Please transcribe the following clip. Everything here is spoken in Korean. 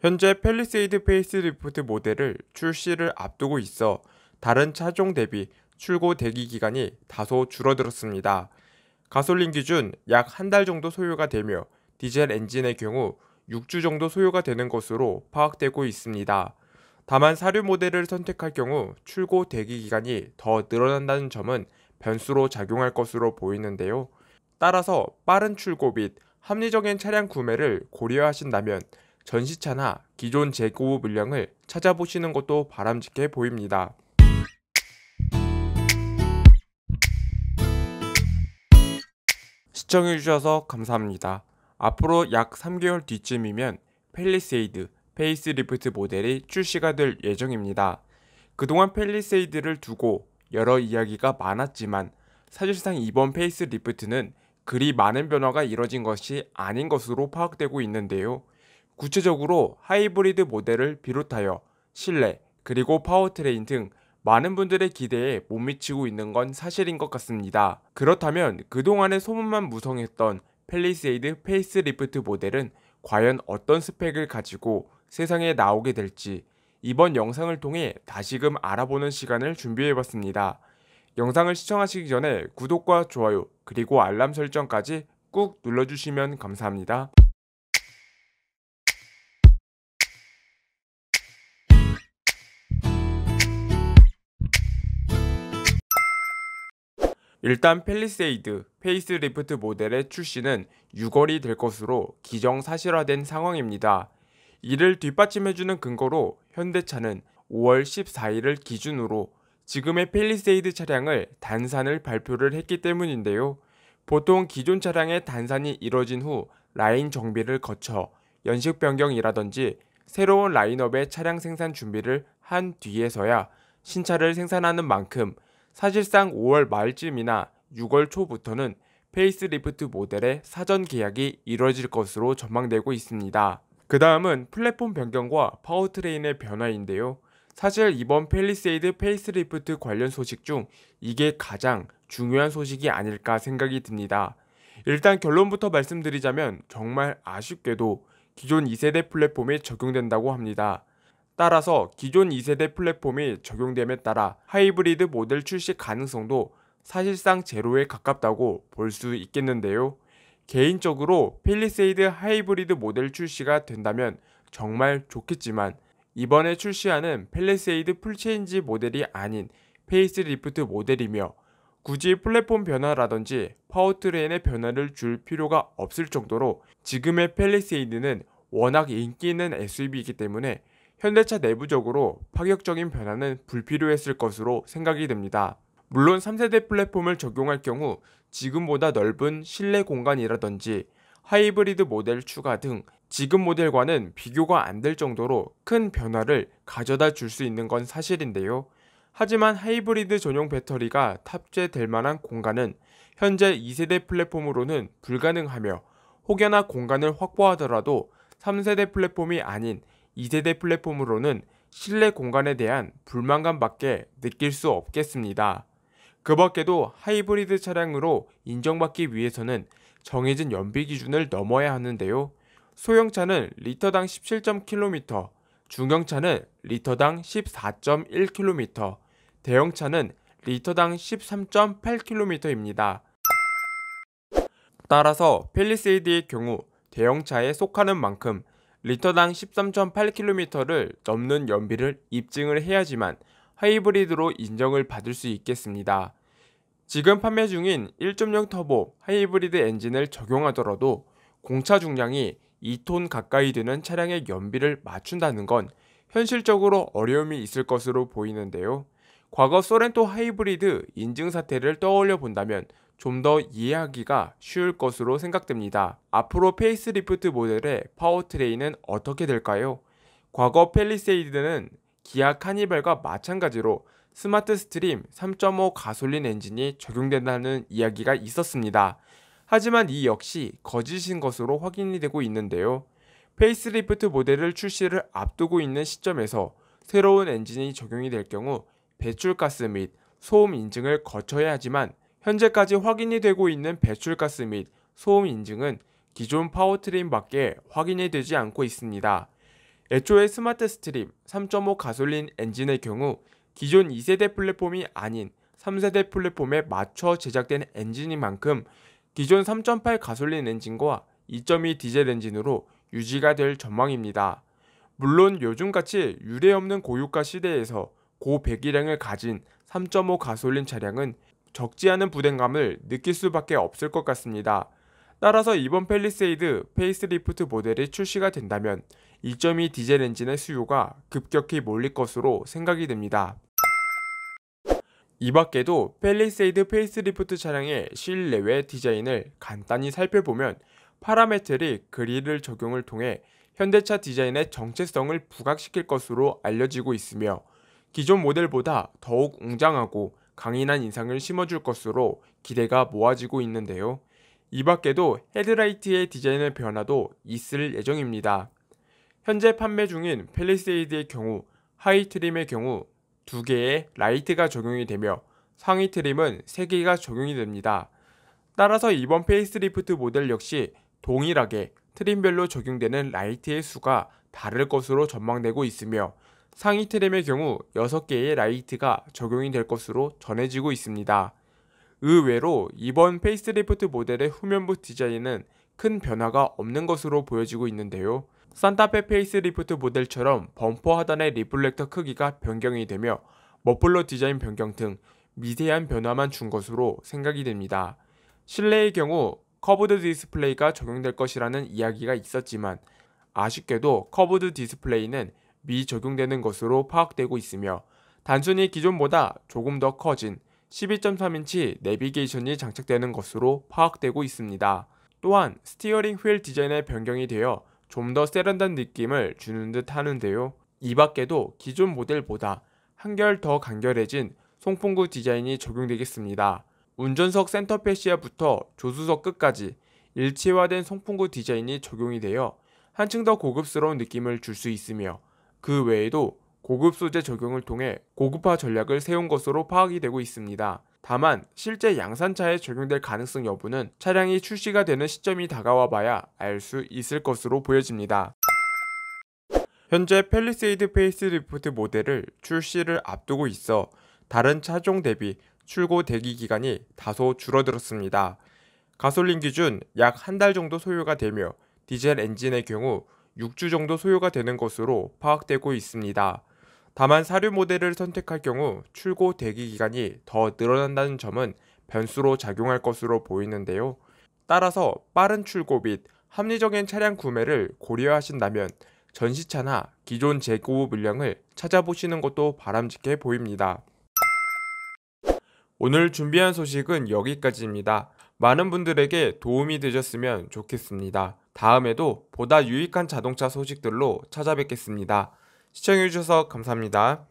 현재 팰리세이드 페이스리프트 모델을 출시를 앞두고 있어 다른 차종 대비 출고 대기 기간이 다소 줄어들었습니다. 가솔린 기준 약 한 달 정도 소요가 되며 디젤 엔진의 경우 6주 정도 소요가 되는 것으로 파악되고 있습니다. 다만 사륜 모델을 선택할 경우 출고 대기 기간이 더 늘어난다는 점은 변수로 작용할 것으로 보이는데요. 따라서 빠른 출고 및 합리적인 차량 구매를 고려하신다면 전시차나 기존 재고 물량을 찾아보시는 것도 바람직해 보입니다. 시청해주셔서 감사합니다. 앞으로 약 3개월 뒤쯤이면 팰리세이드 페이스리프트 모델이 출시가 될 예정입니다. 그동안 팰리세이드를 두고 여러 이야기가 많았지만 사실상 이번 페이스리프트는 그리 많은 변화가 이뤄진 것이 아닌 것으로 파악되고 있는데요. 구체적으로 하이브리드 모델을 비롯하여 실내 그리고 파워트레인 등 많은 분들의 기대에 못 미치고 있는 건 사실인 것 같습니다. 그렇다면 그동안의 소문만 무성했던 팰리세이드 페이스리프트 모델은 과연 어떤 스펙을 가지고 세상에 나오게 될지 이번 영상을 통해 다시금 알아보는 시간을 준비해봤습니다. 영상을 시청하시기 전에 구독과 좋아요 그리고 알람 설정까지 꾹 눌러주시면 감사합니다. 일단 팰리세이드 페이스리프트 모델의 출시는 6월이 될 것으로 기정사실화된 상황입니다. 이를 뒷받침해주는 근거로 현대차는 5월 14일을 기준으로 지금의 팰리세이드 차량을 단산을 발표를 했기 때문인데요. 보통 기존 차량의 단산이 이뤄진 후 라인 정비를 거쳐 연식 변경이라든지 새로운 라인업의 차량 생산 준비를 한 뒤에서야 신차를 생산하는 만큼 사실상 5월 말쯤이나 6월 초부터는 페이스리프트 모델의 사전 계약이 이뤄질 것으로 전망되고 있습니다. 그 다음은 플랫폼 변경과 파워트레인의 변화인데요. 사실 이번 팰리세이드 페이스리프트 관련 소식 중 이게 가장 중요한 소식이 아닐까 생각이 듭니다. 일단 결론부터 말씀드리자면 정말 아쉽게도 기존 2세대 플랫폼이 적용된다고 합니다. 따라서 기존 2세대 플랫폼이 적용됨에 따라 하이브리드 모델 출시 가능성도 사실상 제로에 가깝다고 볼 수 있겠는데요. 개인적으로 팰리세이드 하이브리드 모델 출시가 된다면 정말 좋겠지만 이번에 출시하는 팰리세이드 풀체인지 모델이 아닌 페이스리프트 모델이며 굳이 플랫폼 변화라든지 파워트레인의 변화를 줄 필요가 없을 정도로 지금의 팰리세이드는 워낙 인기 있는 SUV이기 때문에 현대차 내부적으로 파격적인 변화는 불필요했을 것으로 생각이 됩니다. 물론 3세대 플랫폼을 적용할 경우 지금보다 넓은 실내 공간이라든지 하이브리드 모델 추가 등 지금 모델과는 비교가 안 될 정도로 큰 변화를 가져다 줄 수 있는 건 사실인데요. 하지만 하이브리드 전용 배터리가 탑재될 만한 공간은 현재 2세대 플랫폼으로는 불가능하며 혹여나 공간을 확보하더라도 3세대 플랫폼이 아닌 2세대 플랫폼으로는 실내 공간에 대한 불만감밖에 느낄 수 없겠습니다. 그 밖에도 하이브리드 차량으로 인정받기 위해서는 정해진 연비 기준을 넘어야 하는데요. 소형차는 리터당 17.km, 중형차는 리터당 14.1km, 대형차는 리터당 13.8km입니다. 따라서 팰리세이드의 경우 대형차에 속하는 만큼 리터당 13.8km를 넘는 연비를 입증을 해야지만 하이브리드로 인정을 받을 수 있겠습니다. 지금 판매 중인 1.0 터보 하이브리드 엔진을 적용하더라도 공차 중량이 2톤 가까이 되는 차량의 연비를 맞춘다는 건 현실적으로 어려움이 있을 것으로 보이는데요. 과거 소렌토 하이브리드 인증 사태를 떠올려 본다면 좀 더 이해하기가 쉬울 것으로 생각됩니다. 앞으로 페이스리프트 모델의 파워트레인은 어떻게 될까요? 과거 팰리세이드는 기아 카니발과 마찬가지로 스마트 스트림 3.5 가솔린 엔진이 적용된다는 이야기가 있었습니다. 하지만 이 역시 거짓인 것으로 확인이 되고 있는데요. 페이스리프트 모델을 출시를 앞두고 있는 시점에서 새로운 엔진이 적용이 될 경우 배출가스 및 소음 인증을 거쳐야 하지만 현재까지 확인이 되고 있는 배출가스 및 소음 인증은 기존 파워트레인밖에 확인이 되지 않고 있습니다. 애초에 스마트 스트림 3.5 가솔린 엔진의 경우 기존 2세대 플랫폼이 아닌 3세대 플랫폼에 맞춰 제작된 엔진인 만큼 기존 3.8 가솔린 엔진과 2.2 디젤 엔진으로 유지가 될 전망입니다. 물론 요즘같이 유례없는 고유가 시대에서 고배기량을 가진 3.5 가솔린 차량은 적지 않은 부담감을 느낄 수밖에 없을 것 같습니다. 따라서 이번 팰리세이드 페이스리프트 모델이 출시가 된다면 2.2 디젤 엔진의 수요가 급격히 몰릴 것으로 생각이 됩니다. 이 밖에도 팰리세이드 페이스리프트 차량의 실내외 디자인을 간단히 살펴보면 파라메트릭 그릴 적용을 통해 현대차 디자인의 정체성을 부각시킬 것으로 알려지고 있으며 기존 모델보다 더욱 웅장하고 강인한 인상을 심어줄 것으로 기대가 모아지고 있는데요. 이 밖에도 헤드라이트의 디자인의 변화도 있을 예정입니다. 현재 판매 중인 팰리세이드의 경우 하이 트림의 경우 2개의 라이트가 적용이 되며 상위 트림은 3개가 적용이 됩니다. 따라서 이번 페이스리프트 모델 역시 동일하게 트림별로 적용되는 라이트의 수가 다를 것으로 전망되고 있으며 상위 트림의 경우 6개의 라이트가 적용이 될 것으로 전해지고 있습니다. 의외로 이번 페이스리프트 모델의 후면부 디자인은 큰 변화가 없는 것으로 보여지고 있는데요. 산타페 페이스리프트 모델처럼 범퍼 하단의 리플렉터 크기가 변경이 되며 머플러 디자인 변경 등 미세한 변화만 준 것으로 생각이 됩니다. 실내의 경우 커브드 디스플레이가 적용될 것이라는 이야기가 있었지만 아쉽게도 커브드 디스플레이는 미적용되는 것으로 파악되고 있으며 단순히 기존보다 조금 더 커진 12.3인치 내비게이션이 장착되는 것으로 파악되고 있습니다. 또한 스티어링 휠 디자인의 변경이 되어 좀 더 세련된 느낌을 주는 듯 하는데요. 이 밖에도 기존 모델보다 한결 더 간결해진 송풍구 디자인이 적용되겠습니다. 운전석 센터 패시아부터 조수석 끝까지 일체화된 송풍구 디자인이 적용이 되어 한층 더 고급스러운 느낌을 줄 수 있으며 그 외에도 고급 소재 적용을 통해 고급화 전략을 세운 것으로 파악이 되고 있습니다. 다만 실제 양산차에 적용될 가능성 여부는 차량이 출시가 되는 시점이 다가와 봐야 알 수 있을 것으로 보여집니다. 현재 팰리세이드 페이스리프트 모델을 출시를 앞두고 있어 다른 차종 대비 출고 대기 기간이 다소 줄어들었습니다. 가솔린 기준 약 한 달 정도 소요가 되며 디젤 엔진의 경우 6주 정도 소요가 되는 것으로 파악되고 있습니다. 다만 사륜 모델을 선택할 경우 출고 대기 기간이 더 늘어난다는 점은 변수로 작용할 것으로 보이는데요. 따라서 빠른 출고 및 합리적인 차량 구매를 고려하신다면 전시차나 기존 재고 물량을 찾아보시는 것도 바람직해 보입니다. 오늘 준비한 소식은 여기까지입니다. 많은 분들에게 도움이 되셨으면 좋겠습니다. 다음에도 보다 유익한 자동차 소식들로 찾아뵙겠습니다. 시청해주셔서 감사합니다.